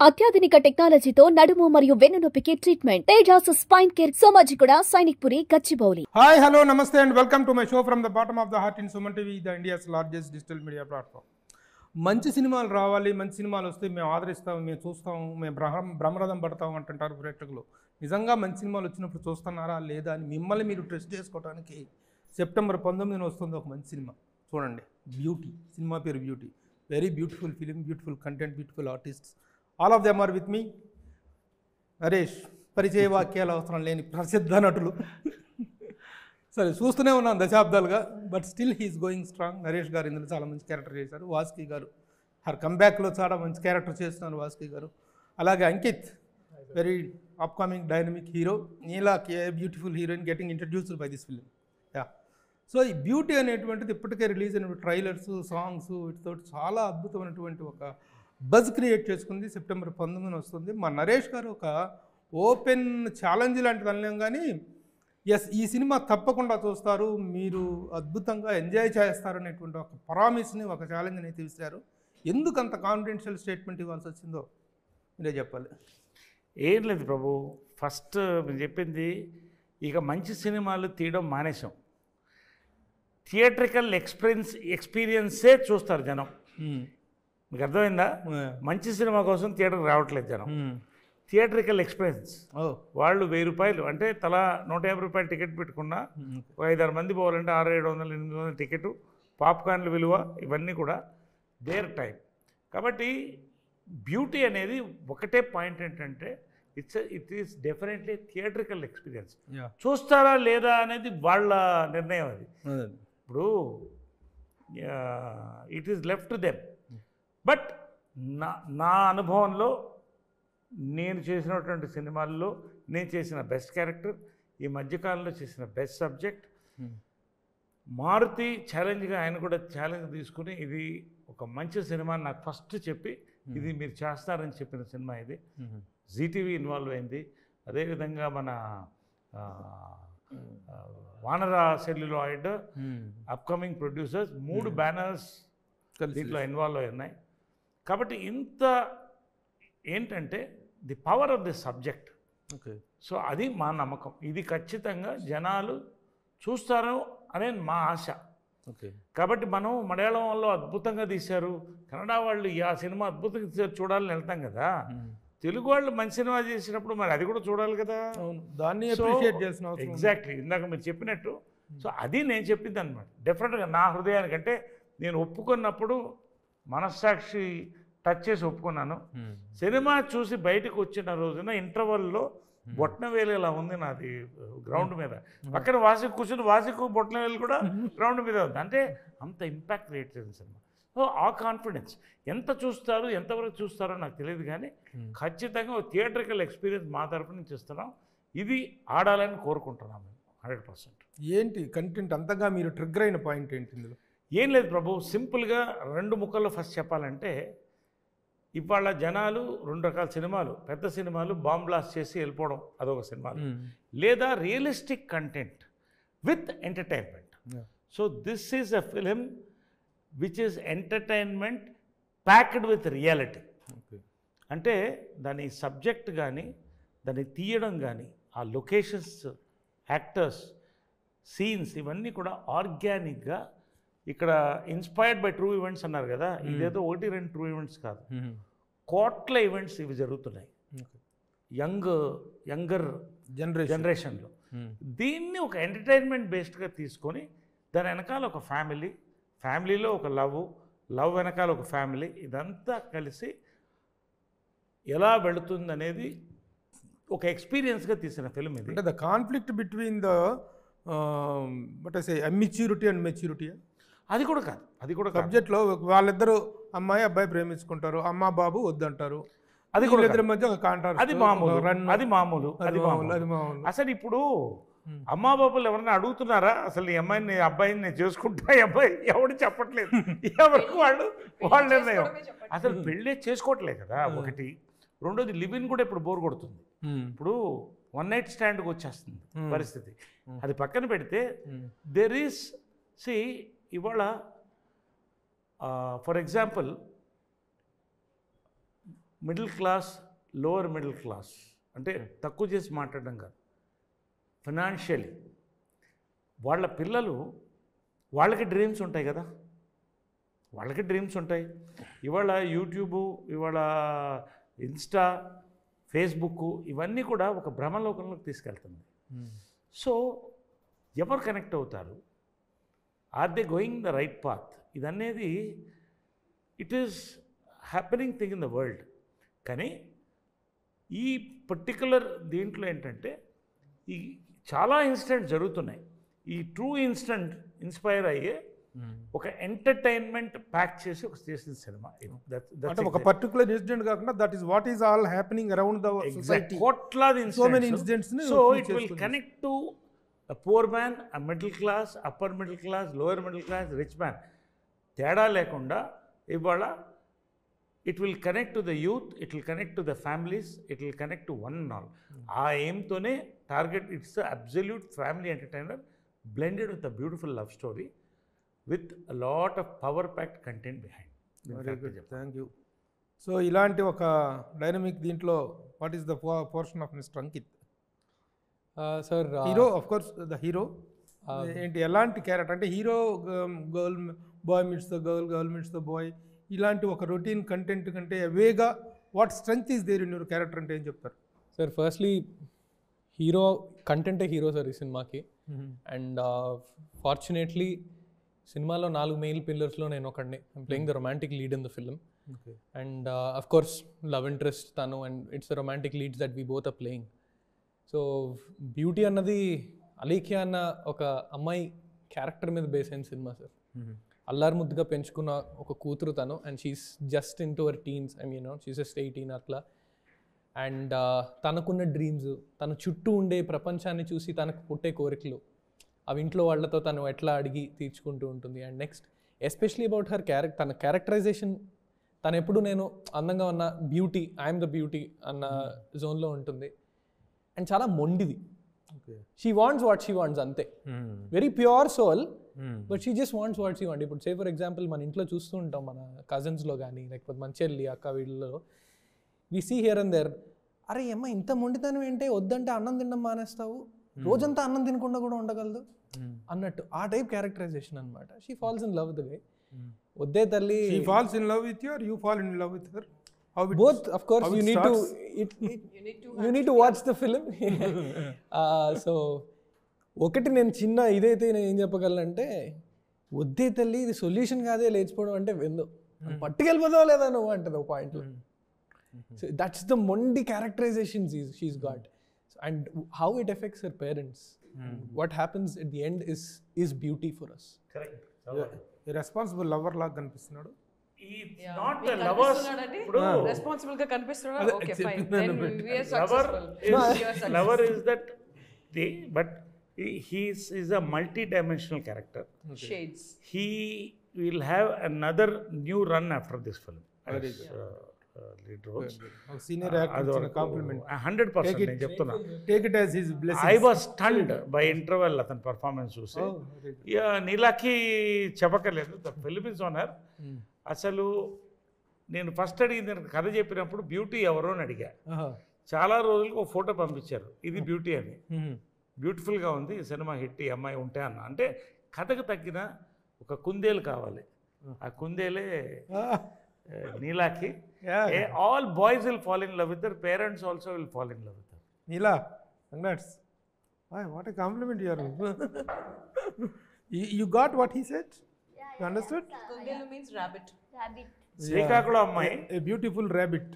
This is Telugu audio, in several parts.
అత్యాధునిక టెక్నాలజీతో నడుము మరియు వెన్నునొప్పికి treatment. Tejas spine care, Somajiguda, Sainikpuri, Gachibowli. Hi hello namaste and welcome to my show from the bottom of the heart in Suman TV, the India's largest digital media platform. మంచి సినిమాలు రావాలి, మంచి సినిమాలు వస్తే మేము ఆదరిస్తాం, మేము చూస్తాం, మేము బ్రహ్మరథం పడతాం అంటుంటారు ప్రేక్షకులు. నిజంగా మంచి సినిమాలు వచ్చినప్పుడు చూస్తున్నారా లేదా అని మిమ్మల్ని మీరు టెస్ట్ చేసుకోవడానికి సెప్టెంబర్ 19 వస్తుంది ఒక మంచి సినిమా. చూడండి, బ్యూటీ. సినిమా పేరు beauty. Very beautiful film, beautiful content, beautiful artists. All of them are with me. Naresh, పరిచయ వాక్యాలు అవసరం లేని ప్రసిద్ధ నటులు. సరే, చూస్తూనే ఉన్నాం దశాబ్దాలుగా, but still he's going strong. Naresh garu ఇందులో చాలా మంచి క్యారెక్టర్ చేశారు. వాసుకి గారు హర్ కంబ్యాక్లో చాలా మంచి క్యారెక్టర్ చేస్తున్నారు వాసుకి గారు. అలాగే Ankit, very upcoming dynamic hero. Neela beautiful heroine getting introduced by this film. Yeah, so ఈ బ్యూటీ అనేటువంటిది ఇప్పటికే రిలీజ్ అయిన ట్రైలర్స్, సాంగ్స్, వీటితో చాలా అద్భుతమైనటువంటి ఒక బజ్ క్రియేట్ చేసుకుంది. సెప్టెంబర్ 19 వస్తుంది. మా నరేష్ గారు ఒక ఓపెన్ ఛాలెంజ్ లాంటిది అనలేం, కానీ ఎస్, ఈ సినిమా తప్పకుండా చూస్తారు, మీరు అద్భుతంగా ఎంజాయ్ చేస్తారు అనేటువంటి ఒక ప్రామిస్ని, ఒక ఛాలెంజ్ని అయితే ఇస్తారు. ఎందుకు అంత కాన్ఫిడెన్షియల్ స్టేట్మెంట్ ఇవ్వాల్సి వచ్చిందో మీరే చెప్పాలి. ఏం లేదు ప్రభు, ఫస్ట్ మీరు చెప్పింది, ఇక మంచి సినిమాలు తీయడం మానేసాం. థియేట్రికల్ ఎక్స్పీరియన్సే చూస్తారు జనం. మీకు అర్థమైందా? మంచి సినిమా కోసం థియేటర్కి రావట్లేదు జనం. థియేట్రికల్ ఎక్స్పీరియన్స్ వాళ్ళు 1000 రూపాయలు అంటే తలా 150 రూపాయలు టికెట్ పెట్టుకున్నా, 5-6 మంది పోవాలంటే 600-700-800 టికెట్, పాప్కార్న్ల విలువ, ఇవన్నీ కూడా దేర్ టైం. కాబట్టి బ్యూటీ అనేది ఒకటే పాయింట్ ఏంటంటే it is definitely theatrical experience. చూస్తారా లేదా అనేది వాళ్ళ నిర్ణయం. అది ఇప్పుడు it is left to them. But నా అనుభవంలో నేను చేసినటువంటి సినిమాల్లో నేను చేసిన బెస్ట్ క్యారెక్టర్, ఈ మధ్యకాలంలో చేసిన బెస్ట్ సబ్జెక్ట్. మారుతి ఛాలెంజ్గా ఆయన కూడా ఛాలెంజ్ తీసుకుని ఇది ఒక మంచి సినిమా నాకు ఫస్ట్ చెప్పి ఇది మీరు చేస్తారని చెప్పిన సినిమా ఇది. జీటీవీ ఇన్వాల్వ్ అయింది. అదేవిధంగా మన వానర సెల్యులాయిడ్ అప్కమింగ్ ప్రొడ్యూసర్స్ 3 బ్యానర్స్ దీంట్లో ఇన్వాల్వ్ అయి ఉన్నాయి. కాబట్టి ఇంత ఏంటంటే the power of the subject. Okay, so అది మా నమ్మకం. ఇది ఖచ్చితంగా జనాలు చూస్తారు అనే మా ఆశ. ఓకే, కాబట్టి మనం మలయాళం వాళ్ళు అద్భుతంగా తీశారు, కన్నడ వాళ్ళు ఆ సినిమా అద్భుతంగా తీశారు, చూడాలని వెళ్తాం కదా. తెలుగు వాళ్ళు మంచి సినిమా చేసినప్పుడు మరి అది కూడా చూడాలి కదా. దాన్ని ఎగ్జాక్ట్లీ ఇందాక మీరు చెప్పినట్టు. సో అది నేను చెప్పింది అనమాట. డెఫినెట్గా నా హృదయానికంటే నేను ఒప్పుకున్నప్పుడు మనస్సాక్షి టచ్ చేసి ఒప్పుకున్నాను. సినిమా చూసి బయటకు వచ్చిన రోజున ఇంటర్వల్లో బొట్నవేలు ఇలా ఉంది నాది గ్రౌండ్ మీద, పక్కన వాసికు కూర్చుని వాసికు బొట్నవేలు కూడా గ్రౌండ్ మీద ఉంది. అంటే అంత ఇంపాక్ట్ క్రియేట్ చేసింది సినిమా. సో ఆ కాన్ఫిడెన్స్ ఎంత చూస్తారు, ఎంతవరకు చూస్తారో నాకు తెలియదు, కానీ ఖచ్చితంగా థియేట్రికల్ ఎక్స్పీరియన్స్ మా తరఫు నుంచి ఇస్తున్నాం. ఇది ఆడాలని కోరుకుంటున్నాం మేము 100%. ఏంటి కంటెంట్ అంతగా మీరు ట్రిగ్గర్ అయిన పాయింట్ ఏంటి ఇందులో? ఏం లేదు ప్రభు, సింపుల్గా 2 ముక్కల్లో ఫస్ట్ చెప్పాలంటే, ఇవాళ జనాలు 2 రకాల సినిమాలు, పెద్ద సినిమాలు బాంబ్ బ్లాస్ట్ చేసి వెళ్ళిపోవడం అదొక సినిమాలు, లేదా realistic content with entertainment. So this is a film which is entertainment packed with reality. అంటే దాని సబ్జెక్ట్ కానీ, దాన్ని తీయడం కానీ, ఆ లొకేషన్స్, యాక్టర్స్, సీన్స్, ఇవన్నీ కూడా ఆర్గానిక్గా, ఇక్కడ ఇన్స్పైర్డ్ బై ట్రూ ఈవెంట్స్ అన్నారు కదా, ఇదేదో 1-2 ట్రూ ఈవెంట్స్ కాదు, కోట్ల ఈవెంట్స్ ఇవి జరుగుతున్నాయి యంగర్ జనరేషన్లో. దీన్ని ఒక ఎంటర్టైన్మెంట్ బేస్డ్గా తీసుకొని దాని వెనకాల ఒక ఫ్యామిలీలో ఒక లవ్ వెనకాల ఒక ఫ్యామిలీ, ఇదంతా కలిసి ఎలా వెళుతుంది అనేది ఒక ఎక్స్పీరియన్స్గా తీసిన ఫిల్మ్ ఇది. అంటే the conflict between the but I say immaturity and maturity అది కూడా కాదు. సబ్జెక్ట్లో వాళ్ళిద్దరూ అమ్మాయి అబ్బాయి ప్రేమించుకుంటారు, అమ్మ బాబు వద్దంటారు, అది కూడా ఇద్దరి మధ్య ఒక కాంట్రాస్ట్. అది మామూలు. అసలు ఇప్పుడు అమ్మా బాబులు ఎవరైనా అడుగుతున్నారా అసలు ఈ అమ్మాయిని అబ్బాయిని నేను చేసుకుంటా, అబ్బాయి ఎవడు చెప్పట్లేదు, ఎవరికి వాళ్ళ నిర్ణయం. అసలు పెళ్ళే చేసుకోవట్లేదు కదా ఒకటి. రెండోది లివిన్ కూడా ఇప్పుడు బోర్ కొడుతుంది. ఇప్పుడు 1 నైట్ స్టాండ్కి వచ్చేస్తుంది పరిస్థితి. అది పక్కన పెడితే దెర్ ఈస్ ఇవాళ for example middle class, lower middle class అంటే తక్కువ చేసి మాట్లాడడం కాదు, ఫైనాన్షియలీ వాళ్ళ పిల్లలు వాళ్ళకి డ్రీమ్స్ ఉంటాయి కదా, వాళ్ళకి డ్రీమ్స్ ఉంటాయి. ఇవాళ యూట్యూబు, ఇవాళ ఇన్స్టా, ఫేస్బుక్ ఇవన్నీ కూడా ఒక భ్రమలోకంలోకి తీసుకెళ్తుంది. సో ఎవరు కనెక్ట్ అవుతారు, are they going the right path, ఇదనేది it is happening thing in the world. కానీ ఈ పర్టికులర్ దీంట్లో ఏంటంటే ఈ చాలా ఇన్సిడెంట్స్ జరుగుతున్నాయి. ఈ ట్రూ ఇన్సిడెంట్ ఇన్స్పైర్ అయ్యే ఒక ఎంటర్టైన్మెంట్ ప్యాక్ చేసి ఒక చేసిన సినిమా. అంటే ఒక పర్టికులర్ ఇన్సిడెంట్ కాకుండా that is what is all happening around the society. కోట్లాది so many incidents. So it will connect to a poor man, a middle class, upper middle class, lower middle class, rich man, తేడా లేకుండా ఇవాళ it will connect to the youth, it will connect to the families, it will connect to one and all. ఆ ఎయిమ్తోనే target. It's absolute family entertainer blended with a beautiful love story with a lot of power packed content behind. Thank you. So ఇలాంటి ఒక డైనమిక్ దీంట్లో what is the portion of mister Ankit? Sir hero, of course the hero ఏంటి, ఎలాంటి క్యారెక్టర్ అంటే hero girl, bye meets the girl, girl meets the boy, ఇలాంటి ఒక రొటీన్ కంటెంట్ కంటే వేగా what strength is there in your character అంటే ఏం చెప్తారు? సార్ ఫస్ట్లీ హీరో కంటెంటే హీరో సార్ ఈ సినిమాకి. అండ్ ఫార్చునేట్లీ సినిమాలో 4 మెయిన్ పిల్లర్స్లో నేను ఒకడిని. I'm playing the romantic lead in the film. And of course love interest తను, and it's the romantic leads that we both are playing. So beauty అన్నది అలీఖియా అన్న ఒక అమ్మాయి క్యారెక్టర్ మీద బేస్ అయిన సినిమా సార్. అల్లారు ముద్దుగా పెంచుకున్న ఒక కూతురు తను, and she's just in to our teens, I mean she's just 18 అట్లా. అండ్ తనకున్న డ్రీమ్స్, తన చుట్టూ ఉండే ప్రపంచాన్ని చూసి తనకు పుట్టే కోరికలు, అవి ఇంట్లో వాళ్ళతో తను ఎట్లా అడిగి తీర్చుకుంటూ ఉంటుంది. And next especially about her తన క్యారెక్టరైజేషన్, తను ఎప్పుడు నేను అందంగా ఉన్న బ్యూటీ, ఐఎమ్ ద బ్యూటీ అన్న జోన్లో ఉంటుంది. అండ్ చాలా మొండిది. She wants what she wants అంతే. Very pure soul, but she just wants what she want. ఇప్పుడు సే ఫర్ ఎగ్జాంపుల్ మన ఇంట్లో చూస్తూ ఉంటాం, మన కజిన్స్లో కానీ లేకపోతే మన చెల్లి అక్క వీళ్ళలో we see here and there, అరే అమ్మ ఇంత మొండితనం ఏంటే, వద్దంటే అన్నం తినడం మానేస్తావు, రోజంతా అన్నం తినకుండా కూడా ఉండగలదు అన్నట్టు. ఆ టైప్ క్యారెక్టరైజేషన్ అనమాట. She falls in love with the guy. వద్దే తల్లి, she falls in love with you are you fall in love with her? Both, of course. You need to watch the film. So ఒకటి నేను చిన్న ఇదైతే నేను ఏం చెప్పగలనంటే, వద్దే తల్లి ఇది సొల్యూషన్ కాదే లేచిపోవడం అంటే వెందో పట్టుకెళ్ళిపోదావు లేదా నువ్వు అంటది ఒక పాయింట్లో. సో దట్స్ ద మొండి characterization she's got. And how it affects her parents, what happens at the end is beauty for us. Responsible lover లాగా కనిపిస్తున్నాడు. రెస్పాన్సిబుల్ గా కనిపిస్తున్నాడు. Okay fine, lover is that the, but he is a multi-dimensional character. Shades. He will have another new run after this film. Lead roles. Senior actor compliment. 100% నేను చెప్తున్నా. Take it as his blessing. I was stunned by interval అతని పర్ఫార్మెన్స్ చూసి. నీలాకి చెప్పకలేదు, the film is on her. అసలు నేను ఫస్ట్ అడిగింది, కథ చెప్పినప్పుడు బ్యూటీ ఎవరో అని అడిగా. చాలా రోజులకు ఒక ఫోటో పంపించారు, ఇది బ్యూటీ అని, బ్యూటిఫుల్గా ఉంది, సినిమా హిట్, ఈ అమ్మాయి ఉంటే అన్న. అంటే కథకు తగ్గిన ఒక కుందేలు కావాలి, ఆ కుందేలే నీలాకి. All boys will fall in love with her, parents also will fall in love with her. Neela, congrats. What a compliment you are. You got what he said? You understood? Kundelu means rabbit. Srikakulam అమ్మాయి, a beautiful rabbit.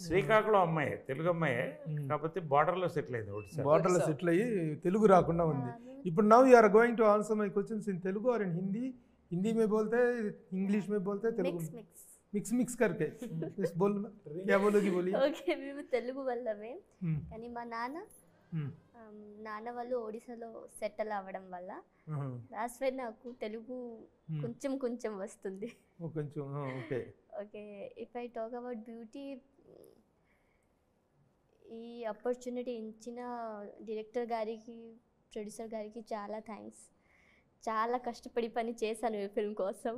శ్రీకాకుళం అమ్మాయి, తెలుగు అమ్మాయి, కాకపోతే బార్డర్లో సెటిల్ అయింది. బార్డర్లో సెటిల్ అయ్యి తెలుగు రాకుండా ఉంది. ఇప్పుడు now you are going to answer my questions in Telugu और in हिंदी. हिंदी में बोलते हैं, इंग्लिश में बोलते हैं, तेलुगु मिक्स करके इस बोलना क्या बोलोगी? बोलिए. ఓకే, మేము తెలుగు వాళ్ళమే, కానీ మా నాన్న వాళ్ళు ఒడిశాలో సెటిల్ అవ్వడం వల్ల లాస్ట్ వై నాకు తెలుగు కొంచెం వస్తుంది. Okay. If I talk about beauty, ఈ ఆపర్చునిటీ ఇచ్చిన డైరెక్టర్ గారికి, ప్రొడ్యూసర్ గారికి చాలా థ్యాంక్స్. చాలా కష్టపడి పని చేశాను ఈ ఫిల్మ్ కోసం,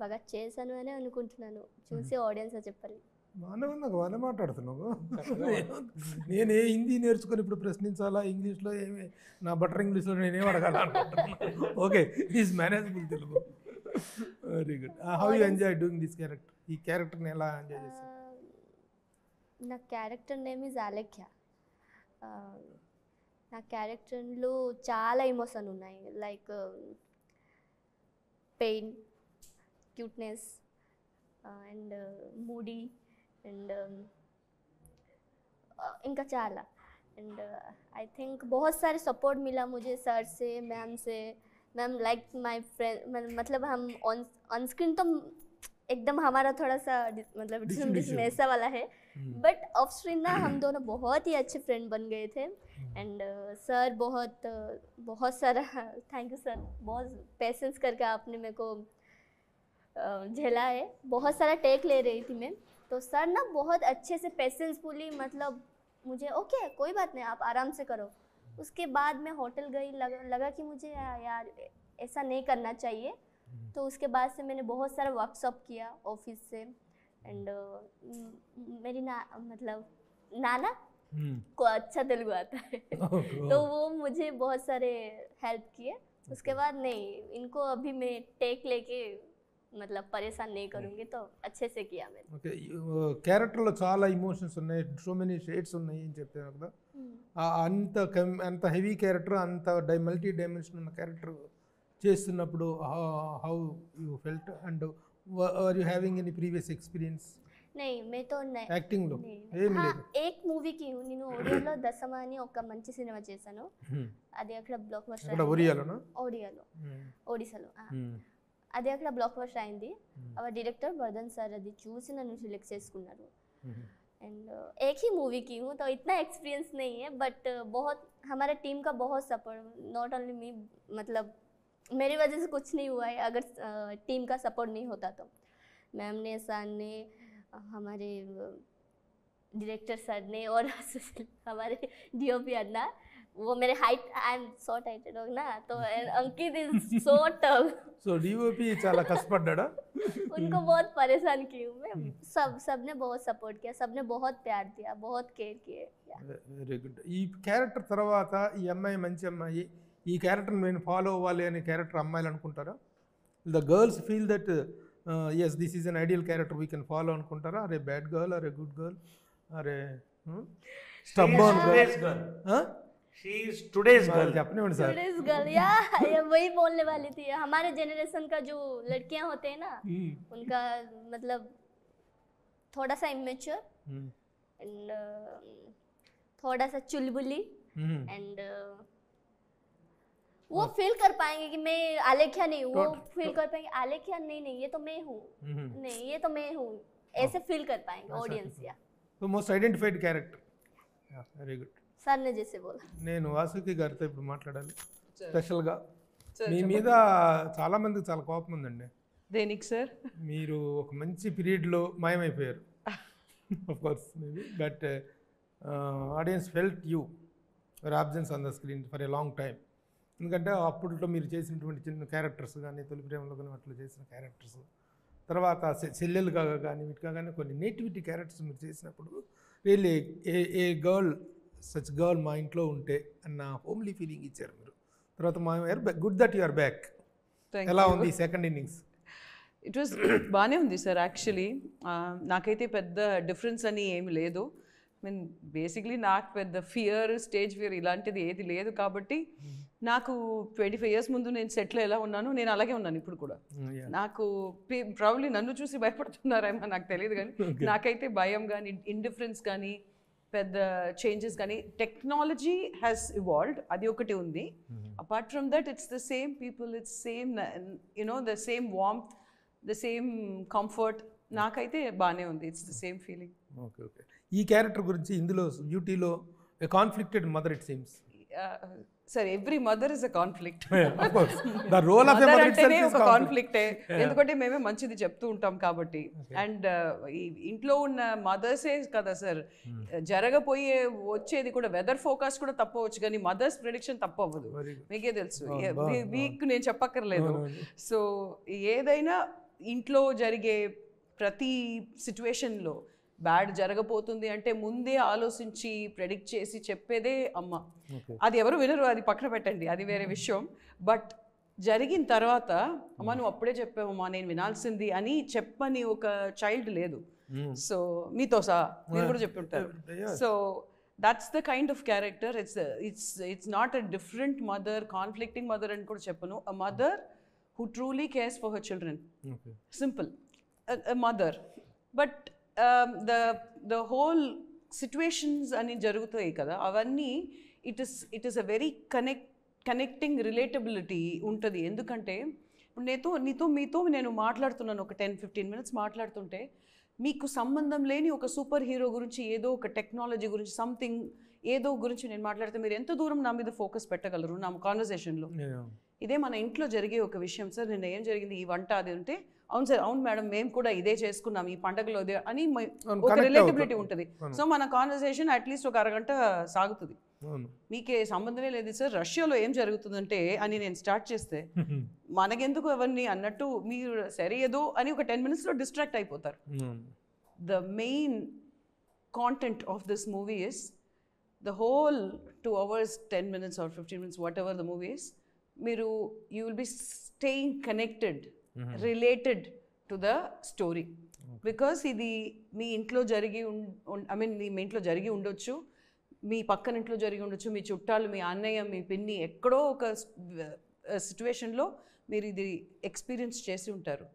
బాగా చేశాను అని అనుకుంటున్నాను. చూసి ఆడియన్స్ చెప్పాలి. బాగానే ఉన్నావు, బాగానే మాట్లాడుతున్నావు. నేనే హిందీ నేర్చుకొని ఇప్పుడు ప్రశ్నించాలా ఇంగ్లీష్లో ఏమి, నా బటర్ ఇంగ్లీష్లో నేనేం అడగాల అనుకుంటున్నాను. Okay, is manageable Telugu. Very good. How you enjoy doing this character? ఈ క్యారెక్టర్ని ఎలా ఎంజాయ్ చేస్తావు? నా క్యారెక్టర్ నేమ్ ఇస్ అలేఖ్య. నా క్యారెక్టర్లో చాలా ఎమోషన్ ఉన్నాయి, like pain, cuteness and moody and इनका चाला. एंड आई थिंक बहुत सारे सपोर्ट मिला मुझे सर से, मैम से. मैम लाइक माय फ्रेंड, मतलब हम ऑन स्क्रीन तो एकदम हमारा थोड़ा सा मतलब डिस्म ऐसा वाला है, बट ऑफ स्क्रीन ना हम दोनों बहुत ही अच्छे फ्रेंड बन गए थे. एंड सर बहुत सारा थैंक यू सर, बहुत पेशेंस करके आपने मेरे को झेला है. बहुत सारा टेक ले रही थी मैं, तो सर ना बहुत अच्छे से पेशेंसफुली, मतलब मुझे ओके कोई बात नहीं आप आराम से करो. उसके बाद मैं होटल गई, लगा कि मुझे यार ऐसा नहीं करना चाहिए. तो उसके बाद से मैंने बहुत सारा वर्कशॉप किया ऑफिस से. एंड मेरी मतलब नाना को अच्छा तेलुगु आता है तो वो मुझे बहुत सारे हेल्प किए. उसके बाद नहीं, इनको अभी मैं टेक लेके मतलब परेशान नहीं करूँगी, तो अच्छे से किया मैंने. ఓకే, క్యారెక్టర్లో చాలా ఇమోషన్స్ ఉన్నాయి, సో మెనీ షేడ్స్ ఉన్నాయి అని చెప్పాను కదా. అంత హెవీ క్యారెక్టర్, అంత మల్టీ డైమెన్షన్ ఉన్న క్యారెక్టర్ చేస్తున్నప్పుడు how you felt and are you having any previous experience? नहीं मैं तो नहीं యాక్టింగ్ లో ఏం లేదు. एक మూవీ కి నేను ఒడియాలో దశమ అని ఒక మంచి సినిమా చేశాను. అది అక్కడ బ్లాక్ బస్టర్ అక్కడ ఒడియాలోనా? ఒడిశాలో అది అక్కడ బ్లాక్ బస్టర్ అయింది. ఆ డైరెక్టర్ వర్ధన్ సార్ అది చూసి నన్ను సెలెక్ట్ చేసుకున్నారు. एंड एक ही मूवी की हूँ तो इतना एक्सपीरियंस नहीं है, बट बहुत हमारे टीम का बहुत सपोर्ट, नॉट ओनली मी, मतलब मेरी वजह से कुछ नहीं हुआ है. अगर टीम का सपोर्ट नहीं होता तो मैम ने, सर ने, हमारे डायरेक्टर सर ने और हमारे डीओपी अन्ना, वो मेरे height, I am short heighted हो ना, तो Ankit is so tough. So DOP చాలా కష్టపడ్డా? उनको बहुत परेशान की हूँ मैं. सबने बहुत सपोर्ट किया, सबने बहुत प्यार दिया, बहुत केयर किए. Very good. ఈ క్యారెక్టర్ తర్వాత ఈ అమ్మాయి మంచి అమ్మాయి, ఈ క్యారెక్టర్ నేను ఫాలో అవ్వాలి అనే క్యారెక్టర్ అమ్మాయిలు అనుకుంటారా? The girls feel that yes this is an ideal character we can follow అనుకుంటారా? అరే బ్యాడ్ గర్ల్, అరే గుడ్ గర్ల్, అరే stubborn girl? She is today's girl. చెప్పనే ఉండి సార్. Today's girl, या वही बोलने वाली थी. हमारे जनरेशन का जो लड़कियां होते हैं ना, उनका मतलब थोड़ा सा इमेच्योर एंड थोड़ा सा चुलबुली एंड वो फील कर पाएंगे कि मैं आलेख्या नहीं हूँ. वो फील कर पाएंगे आलेख्या नहीं ये तो मैं हूँ, नहीं ये तो मैं हूँ, ऐसे फील कर पाएंगे ऑडियंस. या so most identified character. Very good. Sir ने जैसे बोला. నేను వాసుకి గారితో ఇప్పుడు మాట్లాడాలి స్పెషల్గా. మీ మీద చాలామందికి చాలా కోపం ఉందండి. దేనికి సార్? మీరు ఒక మంచి పీరియడ్లో మాయమైపోయారు. Of course maybe, but audience felt your absence on the screen for a long time. ఎందుకంటే అప్పట్లో మీరు చేసినటువంటి చిన్న క్యారెక్టర్స్ కానీ, తొలి ప్రేమలో కానీ అట్లా చేసిన క్యారెక్టర్స్, తర్వాత చెల్లెలుగా కానీ వీటిగా కానీ కొన్ని నేటివిటీ క్యారెక్టర్స్ మీరు చేసినప్పుడు రియల్లీ ఏ గర్ల్, సచ్ గర్ల్ మా ఇంట్లో ఉంటే అన్న హోమ్లీ ఫీలింగ్ ఇచ్చారు మీరు. తర్వాత మా గుడ్ దట్ యూఆర్ బ్యాక్. ఎలా ఉంది సెకండ్ ఇన్నింగ్స్? ఇట్ వాస్ బాగానే ఉంది సార్. యాక్చువల్లీ నాకైతే పెద్ద డిఫరెన్స్ అని ఏమి లేదు. ఐ మీన్ బేసిక్లీ నాకు పెద్ద ఫియర్, స్టేజ్ ఫియర్ ఇలాంటిది ఏది లేదు. కాబట్టి నాకు 25 years ముందు నేను సెట్లో ఎలా ఉన్నాను, నేను అలాగే ఉన్నాను ఇప్పుడు కూడా. నాకు ప్రాబ్లీ నన్ను చూసి భయపడుతున్నారేమో నాకు తెలియదు, కానీ నాకైతే భయం కానీ, ఇండిఫరెన్స్ కానీ, పెద్ద చేంజెస్ కానీ, టెక్నాలజీ హ్యాస్ ఇవాల్వ్డ్, అది ఒకటి ఉంది. Apart from that it's the same people, it's same you know the same warmth, the same comfort. నాకైతే బాగానే ఉంది. It's the same feeling. Okay okay. ఈ క్యారెక్టర్ గురించి ఇందులో బ్యూటీలో a conflicted mother it seems. Sir every mother is a conflict. The role of a mother అంటేనే ఒక కాన్ఫ్లిక్టే, ఎందుకంటే మేమే మంచిది చెప్తూ ఉంటాం కాబట్టి. అండ్ ఇంట్లో ఉన్న మదర్సే కదా సార్, జరగపోయే వచ్చేది కూడా వెదర్ ఫోకాస్ట్ కూడా తప్పవచ్చు, కానీ మదర్స్ ప్రెడిక్షన్ తప్పవ్వదు, మీకే తెలుసు. వీక్ నేను చెప్పక్కర్లేదు. సో ఏదైనా ఇంట్లో జరిగే ప్రతి సిచ్యువేషన్లో బ్యాడ్ జరగబోతుంది అంటే ముందే ఆలోచించి ప్రెడిక్ట్ చేసి చెప్పేదే అమ్మ. అది ఎవరు వినరు, అది పక్కన పెట్టండి, అది వేరే విషయం. బట్ జరిగిన తర్వాత అమ్మ నువ్వు అప్పుడే చెప్పావమ్మా నేను వినాల్సింది అని చెప్పని ఒక చైల్డ్ లేదు. సో మీతో మీరు కూడా చెప్పుంటారు. So that's the kind of character. It's not a different mother, conflicting mother and kuda cheppanu. A mother who truly cares for her children. Simple. A mother. But the whole situations ani jarugutayi kada avanni it is a very connecting relatability untadi. Endukante నీతో నేను మాట్లాడుతున్నాను ఒక 10-15 minutes మాట్లాడుతుంటే మీకు సంబంధం లేని ఒక సూపర్ హీరో గురించి ఏదో ఒక టెక్నాలజీ గురించి సంథింగ్ ఏదో గురించి నేను మాట్లాడితే మీరు ఎంత దూరం నా మీద ఫోకస్ పెట్టగలరు నా కాన్వర్సేషన్లో. ఇదే మన ఇంట్లో జరిగే ఒక విషయం, సార్ నిన్న ఏం జరిగింది ఈ వంట అది ఉంటే అవును సార్ అవును మేడం మేము కూడా ఇదే చేసుకున్నాం ఈ పండగలో అని ఒక రిలేటబిలిటీ ఉంటుంది. సో మన కాన్వర్సేషన్ అట్లీస్ట్ ఒక అరగంట సాగుతుంది. మీకే సంబంధమే లేదు సార్ రష్యాలో ఏం జరుగుతుందంటే అని నేను స్టార్ట్ చేస్తే మనకెందుకు అవన్నీ అన్నట్టు మీరు సరే ఏదో అని ఒక 10 minutesలో డిస్ట్రాక్ట్ అయిపోతారు. The main content of this movie is the whole 2 hours 10 minutes or 15 minutes whatever the movie is మీరు you will be staying connected related to the story. Because ఇది మీ ఇంట్లో జరిగి మీ ఇంట్లో జరిగి ఉండొచ్చు, మీ పక్కన ఇంట్లో జరిగి ఉండొచ్చు, మీ చుట్టాలు మీ అన్నయ్య మీ పిన్ని ఎక్కడో ఒక సిచ్యువేషన్లో మీరు ఇది ఎక్స్పీరియన్స్ చేసి ఉంటారు.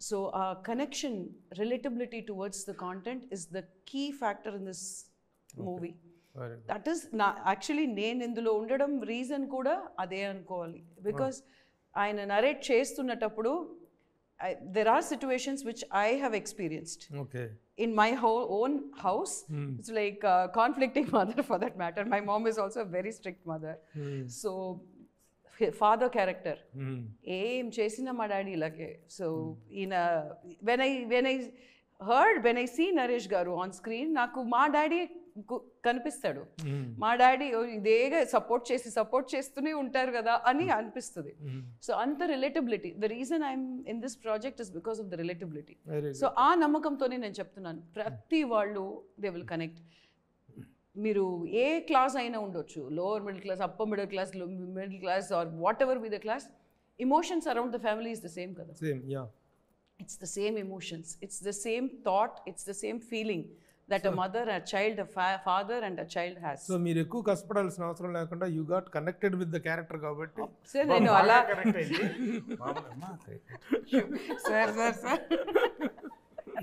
సో ఆ connection relatability towards the content is the key factor in this movie. That is నా యాక్చువల్లీ నేను ఇందులో ఉండడం రీజన్ కూడా అదే అనుకోవాలి. బికాస్ ఆయన నరేట్ చేస్తున్నప్పుడు there are situations which I have experienced in my own house. It's like conflicting mother for that matter. My mom is also a very strict mother. So father character ఏం చేసినా మా డాడీ ఇలాగే. సో ఈయన when I see నరేష్ గారు ఆన్ స్క్రీన్ నాకు మా డాడీ కనిపిస్తాడు. మా డాడీ ఇదేగా సపోర్ట్ చేస్తూనే ఉంటారు కదా అని అనిపిస్తుంది. సో అంత relatability, the reason I'm in this project is because of the relatability. So ఆ నమ్మకంతోనే నేను చెప్తున్నాను ప్రతి వాళ్ళు దే విల్ కనెక్ట్. మీరు ఏ క్లాస్ అయినా ఉండొచ్చు, lower middle class, upper middle class, middle class or whatever be the class, emotions around the family is the same కదా. It's the same emotions, it's the same thought, it's the same feeling that a mother, a child, a father and a child has. So మీరు ఎక్కువ కష్టపడాల్సిన అవసరం లేకుండా you got connected with the character కాబట్టి సార్ నేను అలా సార్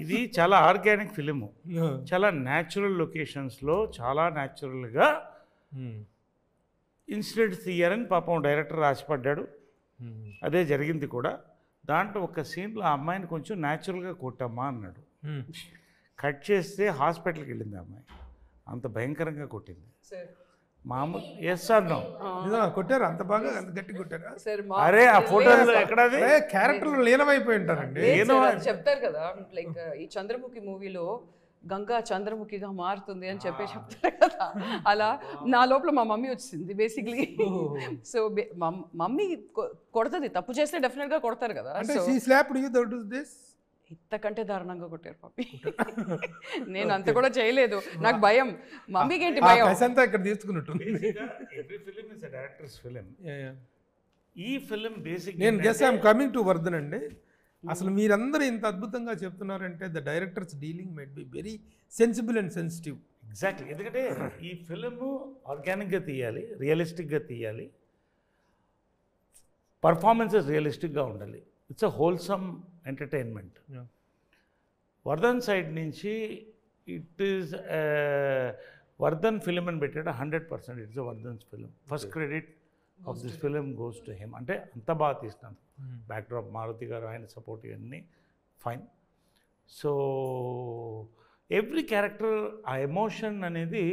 ఇది చాలా ఆర్గానిక్ ఫిలిము, చాలా న్యాచురల్ లొకేషన్స్లో చాలా న్యాచురల్గా ఇన్సిడెంట్స్ తీయాలని పాపం డైరెక్టర్ ఆశపడ్డాడు. అదే జరిగింది కూడా. దాంట్లో ఒక సీన్లో ఆ అమ్మాయిని కొంచెం న్యాచురల్గా కొట్టమ్మా అన్నాడు. కట్ చేస్తే హాస్పిటల్కి వెళ్ళింది అమ్మాయి, అంత భయంకరంగా కొట్టింది. మామూలు ఎస్ అన్నాం కొట్టారు, అంత బాగా అంత గట్టి కొట్టారు. అరే ఆ ఫోటోలో ఎక్కడది క్యారెక్టర్లు లీనమైపోయి ఉంటారండి. చెప్తారు కదా లైక్ ఈ చంద్రముఖి మూవీలో గంగా చంద్రముఖిగా మారుతుంది అని చెప్తారు కదా, అలా నా లోపల మా మమ్మీ వచ్చింది బేసిక్లీ. సో మమ్మీ కొడుతుంది, తప్పు చేస్తే డెఫినెట్గా కొడతారు కదా. ఇంతకంటే దారుణంగా కొట్టారు పాపి. నేను అంత కూడా చేయలేదు, నాకు భయం. మమ్మీకి ఏంటి భయం? ఇక్కడ తీసుకున్నట్టు ఈ ఫిలిం బేసిక్ నేను guess I'm coming to Vardhan అండి. అసలు మీరందరూ ఇంత అద్భుతంగా చెప్తున్నారంటే the directors dealing might be very sensible and sensitive. Exactly, ఎందుకంటే ఈ ఫిలిము ఆర్గానిక్గా తీయాలి, రియలిస్టిక్గా తీయాలి, పర్ఫార్మెన్సెస్ రియలిస్టిక్గా ఉండాలి. It's a wholesome entertainment. Vardhan side నుంచి ఇట్ ఈస్ వర్ధన్ ఫిలిం అని పెట్టాడు. 100% it's a Vardhan's film. First credit of this film goes to him. అంటే అంత బాగా తీసినాను. బ్యాక్డ్రాప్ మారుతి గారు, ఆయన సపోర్ట్ ఇవన్నీ ఫైన్. సో ఎవ్రీ క్యారెక్టర్ ఆ ఎమోషన్ అనేది,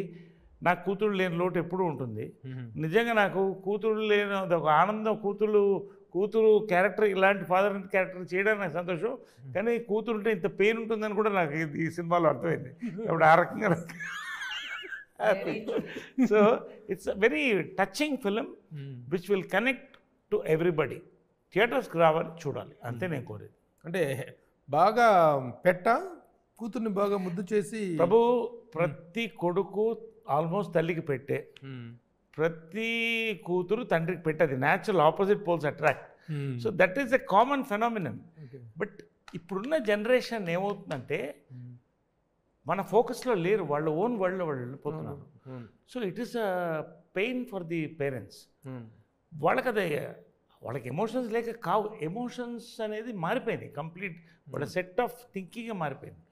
నాకు కూతురు లేని లోటు ఎప్పుడూ ఉంటుంది. నిజంగా నాకు కూతురు లేని ఒక ఆనందం, కూతురు క్యారెక్టర్, ఇలాంటి ఫాదర్ క్యారెక్టర్ చేయడానికి నాకు సంతోషం. కానీ కూతురు ఉంటే ఇంత పెయిన్ ఉంటుందని కూడా నాకు ఈ సినిమాలో అర్థమైంది. అప్పుడు ఆ రకంగా happy. So it's a very touching film which will connect to everybody. థియేటర్స్కి రావాలి, చూడాలి, అంతే నేను కోరేది. అంటే బాగా కూతుర్ని బాగా ముద్దు చేసి ప్రభు ప్రతి కొడుకు ఆల్మోస్ట్ తల్లికి పెట్టే, ప్రతి కూతురు తండ్రికి పెట్టేది. Natural opposite poles attract. So that is a common phenomenon. But ఇప్పుడున్న జనరేషన్ ఏమవుతుందంటే మన ఫోకస్లో లేరు, వాళ్ళ ఓన్ వరల్డ్లో వాళ్ళు వెళ్ళిపోతున్నారు. So it is a pain for the parents. వాళ్ళకి ఎమోషన్స్ లేక కావు, ఎమోషన్స్ అనేది మారిపోయింది కంప్లీట్. వాళ్ళ సెట్ ఆఫ్ థింకింగ్ మారిపోయింది.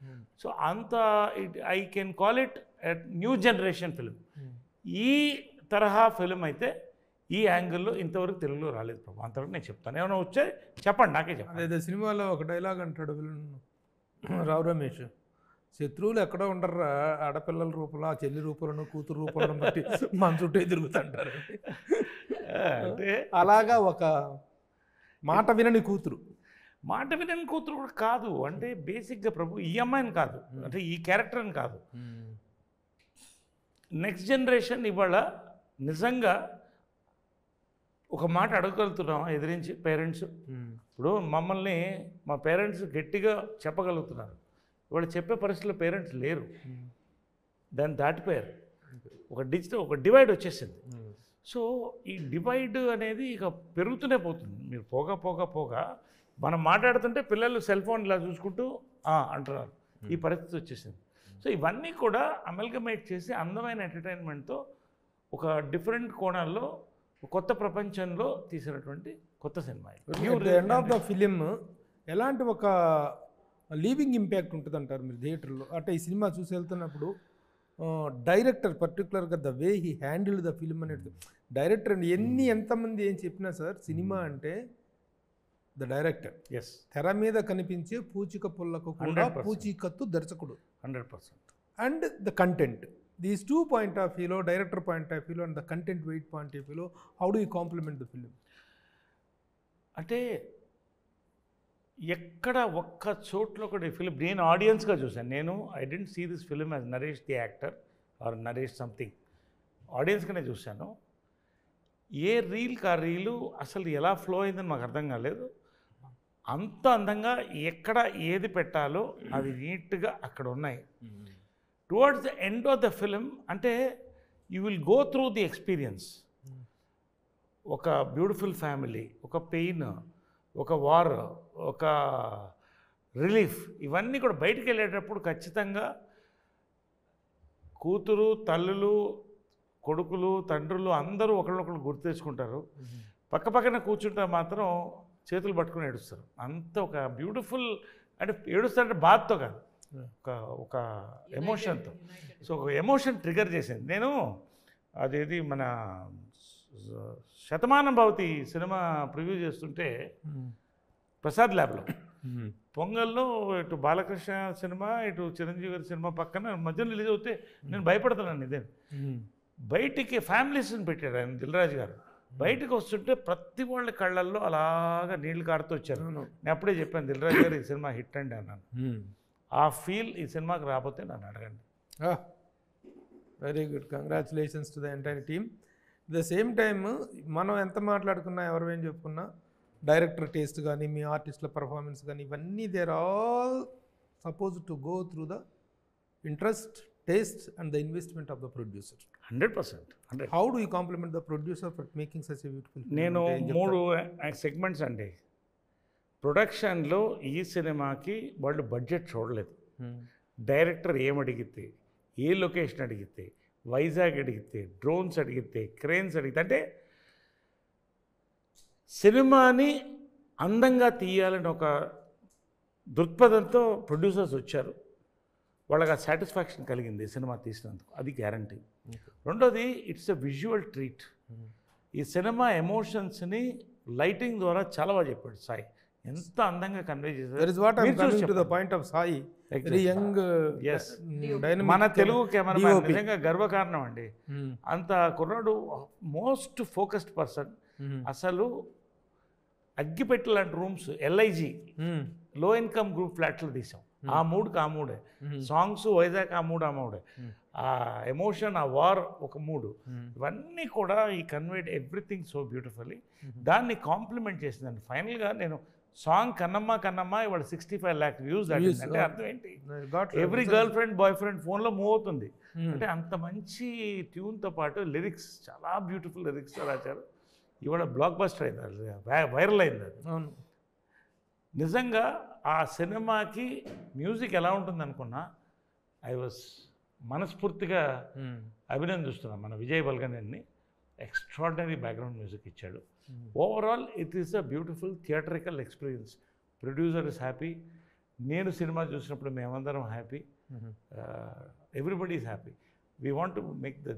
సో అంత I can call it new generation film. ఈ తరహా ఫిలిం అయితే ఈ యాంగిల్లో ఇంతవరకు తెలుగులో రాలేదు ప్రభు. అంతవరకు నేను చెప్తాను. ఏమైనా వచ్చే చెప్పండి, నాకే చెప్పండి. అదే సినిమాలో ఒక డైలాగ్ అంటాడు రావు రమేష్, శత్రువులు ఎక్కడో ఉండర్రా, ఆడపిల్లల రూపంలో, ఆ చెల్లి రూపంలో, కూతురు రూపంలో బట్టి మన చుట్టే తిరుగుతుంటారు. అంటే అలాగా ఒక మాట వినని కూతురు కూడా కాదు. అంటే బేసిక్గా ప్రభు ఈ అమ్మాయిని కాదు, అంటే ఈ క్యారెక్టర్ అని కాదు, నెక్స్ట్ జనరేషన్ ఇవాళ నిజంగా ఒక మాట అడగగలుగుతున్నాం ఎదిరించి పేరెంట్స్. ఇప్పుడు మమ్మల్ని మా పేరెంట్స్ గట్టిగా చెప్పగలుగుతున్నారు, వాళ్ళు చెప్పే పరిస్థితుల్లో పేరెంట్స్ లేరు, దాన్ని దాటిపోయారు. ఒక డివైడ్ వచ్చేసింది. సో ఈ డివైడ్ అనేది ఇక పెరుగుతూనే పోతుంది. మీరు పోగా మనం మాట్లాడుతుంటే పిల్లలు సెల్ ఫోన్ ఇలా చూసుకుంటూ అంటున్నారు. ఈ పరిస్థితి వచ్చేసింది. సో ఇవన్నీ కూడా అమల్గమేట్ చేసి అందమైన ఎంటర్టైన్మెంట్తో ఒక డిఫరెంట్ కోణాల్లో కొత్త ప్రపంచంలో తీసినటువంటి కొత్త cinema. End of the film ఎలాంటి ఒక లీవింగ్ ఇంపాక్ట్ ఉంటుంది అంటారు మీరు థియేటర్లో? అంటే ఈ సినిమా చూసి వెళ్తున్నప్పుడు డైరెక్టర్ పర్టికులర్గా the way he handle the film అనేది, డైరెక్టర్ ఎంతమంది ఏం చెప్పినా సార్, సినిమా అంటే ద డైరెక్టర్. ఎస్, తెర మీద కనిపించే పూచిక పుల్లకు కూడా పూచికత్తు దర్శకుడు 100%. And the content, these two point of వ్యూలో, డైరెక్టర్ పాయింట్ ఆఫ్ వ్యూలో and the content wait point of వ్యూలో, how do you complement the film? అంటే ఎక్కడ ఒక్క చోట్ల కూడా ఈ ఫిలిం నేను ఆడియన్స్గా చూశాను. I don't see this film as Naresh the actor or Naresh something, ఆడియన్స్గానే చూశాను. ఏ రీల్కి ఆ రీలు అసలు ఎలా ఫ్లో అయిందని మాకు అర్థం కాలేదు. అంత అందంగా ఎక్కడ ఏది పెట్టాలో అవి నీట్గా అక్కడ ఉన్నాయి. Towards the end of the film అంటే you will go through the experience. ఒక బ్యూటిఫుల్ ఫ్యామిలీ, ఒక పెయిన్, ఒక వార్, ఒక రిలీఫ్, ఇవన్నీ కూడా బయటికి వెళ్ళేటప్పుడు ఖచ్చితంగా కూతురు, తల్లులు, కొడుకులు, తండ్రులు అందరూ ఒకళ్ళొకళ్ళు గుర్తు తెచ్చుకుంటారు. పక్కన కూర్చుంటే మాత్రం చేతులు పట్టుకుని ఏడుస్తారు. అంత ఒక బ్యూటిఫుల్, అంటే ఏడుస్తారంటే బాధతో కాదు, ఒక ఎమోషన్తో. సో ఒక ఎమోషన్ ట్రిగర్ చేసింది. నేను అదేది మన శతమానం భవతి సినిమా ప్రివ్యూ చేస్తుంటే ప్రసాద్ ల్యాబ్లో పొంగల్లో ఇటు బాలకృష్ణ సినిమా, ఇటు చిరంజీవి గారి సినిమా పక్కన మధ్యలో రిలీజ్ అవుతే నేను భయపడుతున్నాను. ఇదే బయటికి ఫ్యామిలీస్ని పెట్టాడు ఆయన, దిల్రాజు గారు. బయటకు వస్తుంటే ప్రతి వాళ్ళ కళ్ళల్లో అలాగా నీళ్లు కారుతూ వచ్చారు. నేను అప్పుడే చెప్పాను, దిల్రాజు గారు ఈ సినిమా హిట్ అండి అన్నాను. ఆ ఫీల్ ఈ సినిమాకి రాకపోతే నన్ను అడగండి. Very good, congratulations to the entire team. The same time మనం ఎంత మాట్లాడుకున్నా, ఎవరు ఏం చెప్పుకున్నా, డైరెక్టర్ టేస్ట్ కానీ, మీ ఆర్టిస్టుల పర్ఫార్మెన్స్ కానీ, ఇవన్నీ they're all suppose to go through the interest, taste and the investment of the producer. 100%. How do you complement the producer for making such a beautiful? నేను 3 సెగ్మెంట్స్ అండి. ప్రొడక్షన్లో ఈ సినిమాకి వాళ్ళు బడ్జెట్ చూడలేదు. డైరెక్టర్ ఏమడిగితే, ఏ లొకేషన్ అడిగితే, వైజాగ్ అడిగితే, డ్రోన్స్ అడిగితే, క్రేన్స్ అడిగితే, అంటే సినిమాని అందంగా తీయాలని ఒక దృక్పథంతో ప్రొడ్యూసర్స్ వచ్చారు. వాళ్ళకి ఆ సాటిస్ఫాక్షన్ కలిగింది సినిమా తీసినందుకు, అది గ్యారంటీ. రెండోది, ఇట్స్ ఎ విజువల్ ట్రీట్. ఈ సినిమా ఎమోషన్స్ని లైటింగ్ ద్వారా చాలా బాగా చెప్పాడు సాయి, ఎంత అందంగా కన్వే చేశారు. సాయి మన తెలుగు కెమెరామెన్ నిజంగా గర్వకారణం అండి. అంత కుర్రాడు మోస్ట్ ఫోకస్డ్ పర్సన్. అసలు అగ్గిపెట్టి లాంటి రూమ్స్, LIG లో ఇన్కమ్ గ్రూప్ ఫ్లాట్లో తీసాం. ఆ మూడే సాంగ్స్, వైజాగ్ ఆ మూడే, ఆ ఎమోషన్, ఆ వార్ ఒక 3, ఇవన్నీ కూడా ఈ కన్వేడ్ ఎవ్రీథింగ్ సో బ్యూటిఫుల్లీ. దాన్ని కాంప్లిమెంట్ చేసిందండి. ఫైనల్గా నేను సాంగ్ కన్నమ్మ కన్నమ్మ ఇవాళ 65 lakh వ్యూస్ అంటే అర్థం ఏంటి? Got every girl friend boy friend ఫోన్లో మూవ్ అవుతుంది. అంటే అంత మంచి ట్యూన్తో పాటు లిరిక్స్ చాలా బ్యూటిఫుల్ లిరిక్స్తో రాశారు. ఇవాళ బ్లాక్ బస్టర్ అయింది, అది వైరల్ అయింది. అది అవును. నిజంగా ఆ సినిమాకి మ్యూజిక్ ఎలా ఉంటుంది అనుకున్నా, ఐ వాజ్ మనస్ఫూర్తిగా అభినందిస్తున్నాను మన Vijay Balganeni. Extraordinary background music ఇచ్చాడు. Overall it is a beautiful theatrical experience. Producer is happy, నేను సినిమా చూసినప్పుడు మేమందరం happy, everybody is happy. We want to make the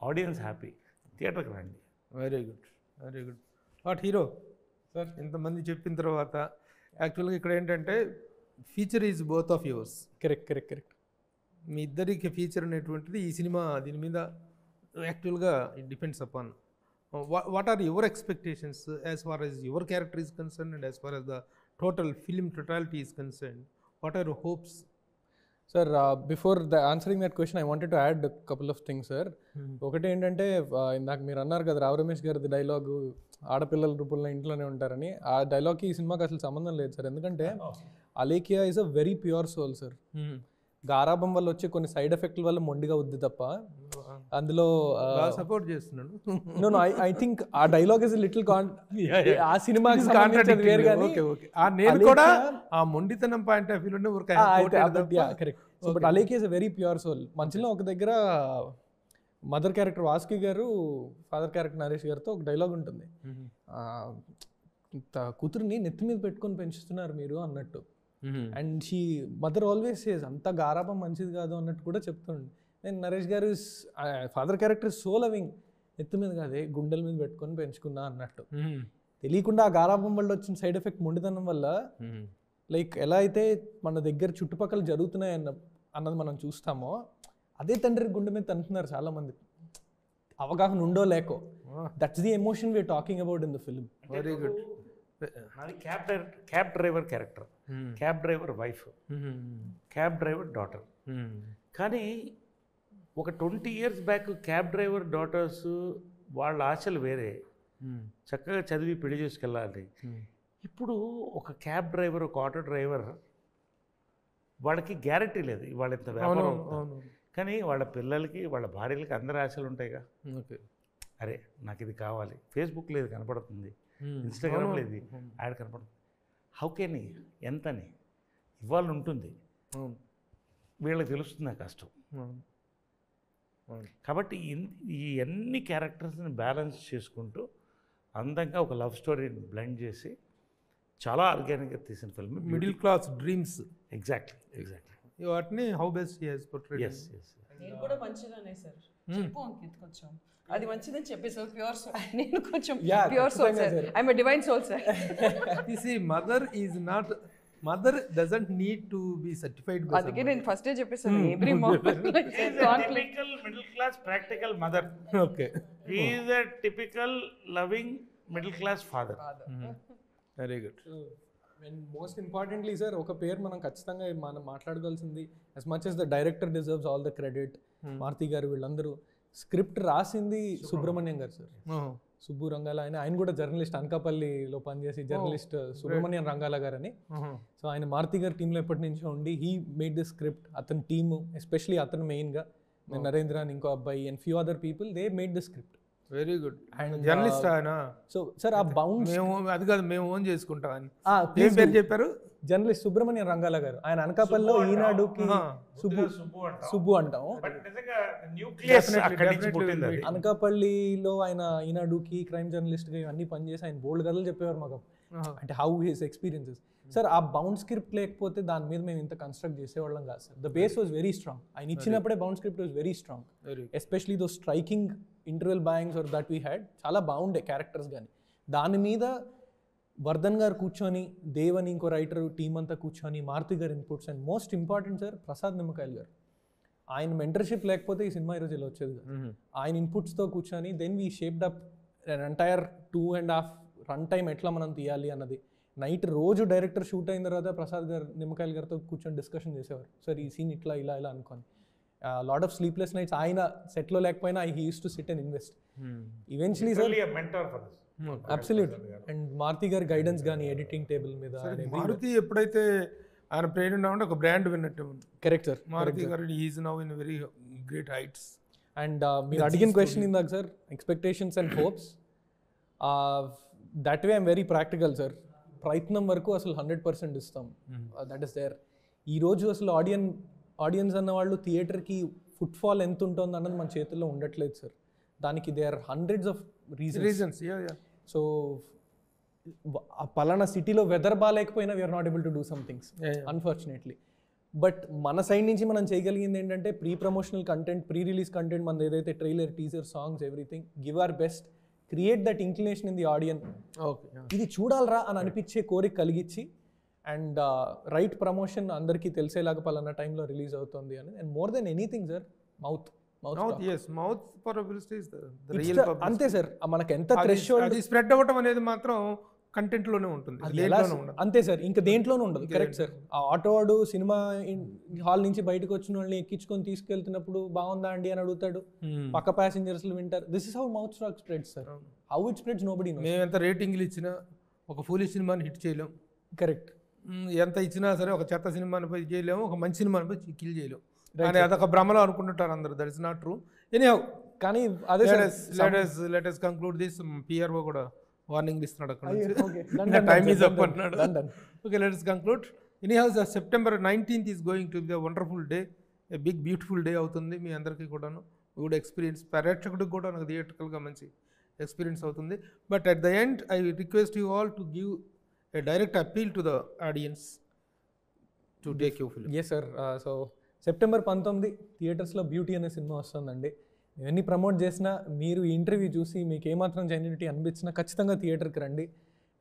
audience happy. థియేటర్కి రండి. Very good, very good. What hero sir, ఇంతమంది చెప్పిన తర్వాత యాక్చువల్గా ఇక్కడ ఏంటంటే feature is both of yours. Correct. మీ ఇద్దరికి ఫీచర్ అనేటువంటిది ఈ సినిమా దీని మీద యాక్చువల్గా it depends upon what are your expectations as far as your character is concern and as far as the total film totality is concern. What are your hopes? Sir, before answering that question I wanted to add couple of things sir. ఒకటి ఏంటంటే, ఇందాక మీరు అన్నారు కదా రావు రమేష్ గారిది డైలాగు, ఆడపిల్లల రూపంలో ఇంట్లోనే ఉంటారని. ఆ డైలాగ్కి ఈ సినిమాకి అసలు సంబంధం లేదు సార్. ఎందుకంటే Alekhya is a very pure soul sir. గారాబం వల్ల వచ్చే కొన్ని సైడ్ ఎఫెక్ట్ల వల్ల మొండిగా ఉంది తప్ప అందులో సపోర్ట్ చేస్తున్నాడు. నో ఐ థింక్ ఆ డైలాగ్ ఇస్ లిటిల్ ఆ సినిమాకి సంబంధించి వేరు కానీ నేను కూడా ఆ మొండితనం పాయింట్ ఆఫ్ వ్యూలోనే correct. So but Alekhya is a very pure soul. మంచిలో ఒక దగ్గర మదర్ క్యారెక్టర్ వాసుకి గారు, ఫాదర్ క్యారెక్టర్ నరేష్ గారితో ఒక డైలాగ్ ఉంటుంది, కూతురుని నెత్తి మీద పెట్టుకొని పెంచుతున్నారు మీరు అన్నట్టు. And she mother always says అంత గారాబం మంచిది కాదు అన్నట్టు కూడా చెప్తుండే. నేను నరేష్ గారు ఫాదర్ క్యారెక్టర్ సో లవింగ్, ఎత్తు మీద కాదే గుండెల మీద పెట్టుకొని పెంచుకున్నా అన్నట్టు. తెలియకుండా ఆ గారాబం వల్ల వచ్చిన సైడ్ ఎఫెక్ట్ మొండితనం వల్ల లైక్ ఎలా అయితే మన దగ్గర చుట్టుపక్కల జరుగుతున్నాయి అన్నది మనం చూస్తామో, అదే తండ్రి గుండె మీద తంటున్నారు చాలా మంది, అవగాహన ఉండో లేకో. That's the emotion we're talking about in the film. Very good. నాది cab driver character, cab driver wife, cab driver daughter. కానీ ఒక 20 years back cab driver daughters వాళ్ళ ఆశలు వేరే, చక్కగా చదివి పెళ్లి చేసుకెళ్ళాలి. ఇప్పుడు ఒక క్యాబ్ డ్రైవర్, ఒక ఆటో డ్రైవర్, వాళ్ళకి గ్యారెంటీ లేదు వాళ్ళ ఇంత వ్యాపారం. కానీ వాళ్ళ పిల్లలకి, వాళ్ళ భార్యలకి అందరి ఆశలు ఉంటాయిగా. అరే నాకు ఇది కావాలి, ఫేస్బుక్ లేదు కనపడుతుంది, ఇన్స్టాగ్రామ్ లేదు యాడ్ కనపడుతుంది, హౌ కెన్ ఎంతని ఇవ్వాలి ఉంటుంది, వీళ్ళకి తెలుస్తుంది ఆ కష్టం. కాబట్టి ఈ అన్ని క్యారెక్టర్స్ని బ్యాలెన్స్ చేసుకుంటూ అందంగా ఒక లవ్ స్టోరీని బ్లెండ్ చేసి చాలా ఆర్గానిక్గా తీసిన film middle class dreams. Exactly వాటిని how best he has portrayed. Yes నేను కూడా మంచిగానే సార్ చెప్పు అంకిత్, కొంచెం అది మంచిదని చెప్పేసారు. ప్యూర్ సోల్, నేను కొంచెం pure soul sir, I am a divine soul sir. You see mother doesn't need to be certified. అందుకే నేను ఫస్టే చెప్పేసాను every typical middle class practical mother. Okay, he is a typical loving middle class father. Very good. And most importantly sir, ఒక పేరు మనం ఖచ్చితంగా మనం మాట్లాడుకోవాల్సింది, as much as the director deserves all the credit, Maruthi garu వీళ్ళందరూ, స్క్రిప్ట్ రాసింది సుబ్రహ్మణ్యం గారు సార్. సుబ్బు రంగాల ఆయన కూడా జర్నలిస్ట్, అనకాపల్లిలో పనిచేసి జర్నలిస్ట్ సుబ్రహ్మణ్యం రంగాల గారు అని. సో ఆయన మారుతి గారి టీంలో ఎప్పటి నుంచో ఉండి హీ మేడ్ ద స్క్రిప్ట్. అతని టీము, ఎస్పెషలీ అతను మెయిన్గా, నరేంద్ర అని ఇంకో అబ్బాయి and few other people, they made the script. Very good. And journalist ఆయన. సో సార్ ఆ బౌండ్ అది కాదు, మేము ఓన్ చేసుకుంటాం అని ఏం పేరు చెప్పారు? జర్నలిస్ట్ సుబ్రహ్మణ్యం రంగాల గారు. ఆయన అనకాపల్లిలో ఈనాడుకి సుబ్బు అంటాం. అనకాపల్లిలో ఆయన ఈనాడుకి క్రైమ్ జర్నలిస్ట్గా ఇవన్నీ పనిచేసి ఆయన బోల్డ్ కథలు చెప్పేవారు మాకు, అంటే హౌ హిస్ ఎక్స్పీరియన్సెస్. సార్ ఆ బౌండ్ స్క్రిప్ట్ లేకపోతే దాని మీద మేము ఇంత కన్స్ట్రక్ట్ చేసేవాళ్ళం కాదు sir. The base was very strong. ఆయన ఇచ్చినప్పుడే bound script was very strong, especially those striking interval bangs are that we had, చాలా బాగుండే క్యారెక్టర్స్. కానీ దాని మీద వర్ధన్ గారు కూర్చొని, దేవ్ అని ఇంకో రైటర్ టీం అంతా కూర్చొని, మారుతి గారు inputs, and most important sir Prasad నిమ్మకాయలు గారు, ఆయన మెంటర్షిప్ లేకపోతే ఈ సినిమా ఈరోజు ఇలా వచ్చేది కాదు. ఆయన ఇన్పుట్స్తో కూర్చొని then we shaped up an entire 2.5 run time ఎట్లా మనం తీయాలి అన్నది. నైట్ రోజు డైరెక్టర్ షూట్ అయిన తర్వాత ప్రసాద్ గారు నిమ్మకాయల గారితో కూర్చొని డిస్కషన్ చేసేవారు, సార్ ఈ సీన్ ఇట్లా ఇలా ఇలా అనుకోని. లాట్ ఆఫ్ స్లీప్లెస్ నైట్స్ ఆయన సెట్లో లేకపోయినా he uses to sit and invest. Eventually sir absolute. And Maruthi గారి గైడెన్స్ కానీ ఎడిటింగ్ టేబుల్ మీద మారుతి ఎప్పుడైతే ఆయన ప్రేరణ ఉంటే ఒక బ్రాండ్ విన్నట్టు ఉంది. Correct sir. Maruthi garu is now in very great heights. And మీరు అడిగిన క్వశ్చన్ ఇందాక sir, expectations and hopes, that way I'm very practical sir. ప్రయత్నం వరకు అసలు 100% ఇస్తాం. That is there. ఈరోజు అసలు ఆడియన్స్ అన్న వాళ్ళు థియేటర్కి ఫుట్ఫాల్ ఎంత ఉంటుంది అన్నది మన చేతుల్లో ఉండట్లేదు సార్. దానికి they are hundreds of reasons. So పలానా సిటీలో వెదర్ బాగాలేకపోయినా we're not able to do some things unfortunately. But మన సైడ్ నుంచి మనం చేయగలిగింది ఏంటంటే pre promotional content, pre release content, మన ఏదైతే trailer, teaser, songs, everything, give our best, create that inclination in the audience. ఇది చూడాలరా అని అనిపించే కోరిక కలిగించి, అండ్ రైట్ ప్రమోషన్ అందరికీ తెలిసేలాగా పలానా టైంలో రిలీజ్ అవుతుంది అని. And more than anything sir, mouth అంతే సార్. మనకి ఎంత థ్రెషోల్డ్ స్ప్రెడ్ అవ్వటం అనేది మాత్రం కంటెంట్ లోనే ఉంటుంది, అంతే సార్. ఇంకా దేంట్లోనూ ఉండదు. Correct sir. ఆ ఆటోవాడు సినిమా హాల్ నుంచి బయటకు వచ్చిన వాళ్ళని ఎక్కించుకొని తీసుకెళ్తున్నప్పుడు బాగుందా అండి అని అడుగుతాడు, పక్క ప్యాసింజర్స్ వింటారు. This is how mouth stock spreads sir. How it spreads nobody nose. మేము ఎంత రేటింగ్లు ఇచ్చినా ఒక ఫూలిష్ సినిమాని హిట్ చేయలేం. కరెక్ట్. ఎంత ఇచ్చినా సరే ఒక చెత్త సినిమాని పోయి చేయలేము, ఒక మంచి సినిమాని పోయి కిల్ చేయలేము అని అదొక భ్రమలో అనుకుంటుంటారు అందరు. That is not true. Anyhow, కానీ అదే let us conclude this. PRO కూడా వార్నింగ్ ఇస్తున్నాడు అక్కడ నుంచి, టైమ్ ఈజ్ అప్ అంటున్నాడు. Okay, let us conclude. Anyhow, September 19th is going to be a wonderful day, a big beautiful day అవుతుంది మీ అందరికీ కూడాను. గుడ్ ఎక్స్పీరియన్స్, ప్రేక్షకుడికి కూడా నాకు థియేటర్కల్గా మంచి ఎక్స్పీరియన్స్ అవుతుంది. But at the end I request you all to give a direct appeal to the audience to take your film. Yes sir. So September 19 థియేటర్స్లో బ్యూటీ అనే సినిమా వస్తుందండి. ఇవన్నీ ప్రమోట్ చేసినా, మీరు ఈ ఇంటర్వ్యూ చూసి మీకు ఏమాత్రం జెన్యూనిటీ అనిపించినా ఖచ్చితంగా థియేటర్కి రండి.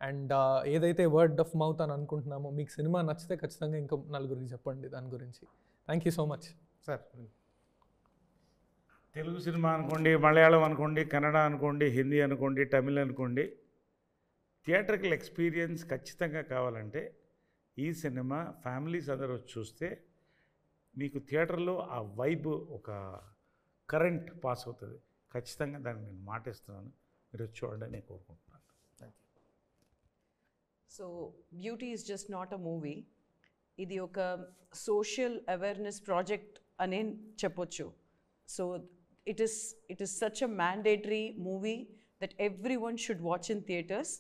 అండ్ ఏదైతే వర్డ్ ఆఫ్ మౌత్ అని అనుకుంటున్నామో, మీకు సినిమా నచ్చితే ఖచ్చితంగా ఇంకో నలుగురికి చెప్పండి దాని గురించి. Thank you so much sir. Telugu cinema అనుకోండి, మలయాళం అనుకోండి, కన్నడ అనుకోండి, హిందీ అనుకోండి, తమిళ్ అనుకోండి, థియేటర్కల్ ఎక్స్పీరియన్స్ ఖచ్చితంగా కావాలంటే ఈ సినిమా ఫ్యామిలీస్ అందరూ చూస్తే మీకు థియేటర్లో ఆ వైబ్, ఒక కరెంట్ పాస్ అవుతుంది. ఖచ్చితంగా దాన్ని నేను మాటిస్తున్నాను, మీరు చూడండి నేను కోరుకుంటున్నాను. So beauty is just not a movie. ఇది ఒక సోషల్ అవేర్నెస్ ప్రాజెక్ట్ అనే చెప్పొచ్చు. So it is such a mandatory movie that everyone should watch in theaters,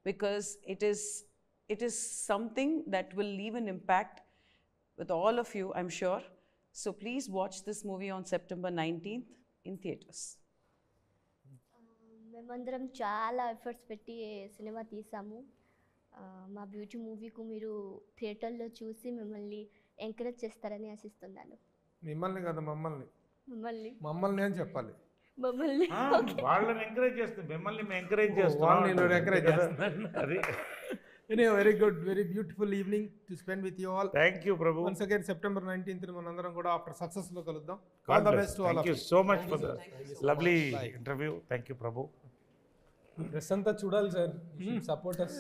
because it is something that will leave an impact with all of you, I'm sure. So please watch this movie on September 19th in theaters. మేమందరం చాలా ఎఫర్ట్స్ పెట్టి సినిమా తీసాము. మా బ్యూటీ మూవీకు మీరు థియేటర్లో చూసి మిమ్మల్ని ఎంకరేజ్ చేస్తారని ఆశిస్తున్నాను. మిమ్మల్ని కదా, మమ్మల్ని అని చెప్పాలి. వాళ్ళని ఎంకరేజ్ చేస్తుంది, మిమ్మల్ని మేము ఎంకరేజ్ చేస్తాం. అది very good, very beautiful evening to spend with you all. Thank you Prabhu. Once again September 19th మనందరం కూడా ఆఫ్టర్ సక్సెస్ లో కలుద్దాం. All the best to all of you. Thank you so much for the lovely interview. Thank you Prabhu. Dress అంతా చూడాలి సార్, సపోర్ట్ us.